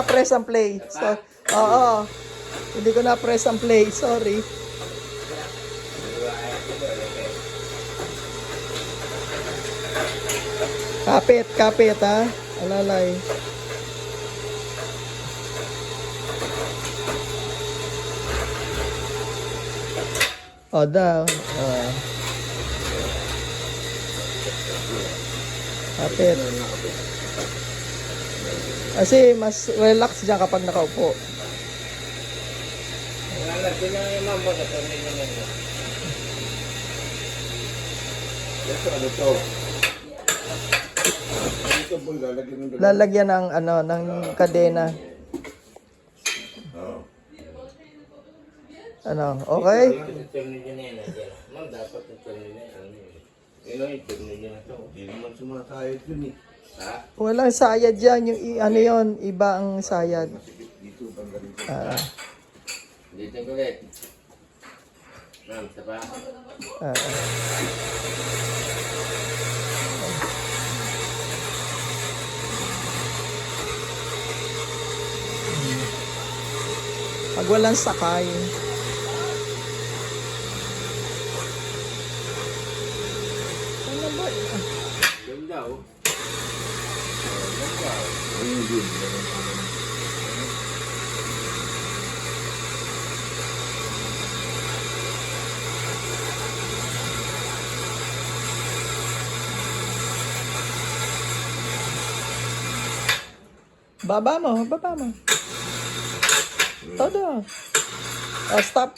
Press and play. So, oo. Hindi ko na press and play. Sorry. Kapit ha. Alalay. O daw. Kapit. Kasi mas relax dyan kapag nakaupo. Lalagyan ng ng kadena. Okay? Walang sayad yan. Yung yon, iba ang sayad. Dito ko ulit. Ma'am, sapa. Pag walang sakay. Ano ba? Ganda oh. Baba mo. Todo. Stop.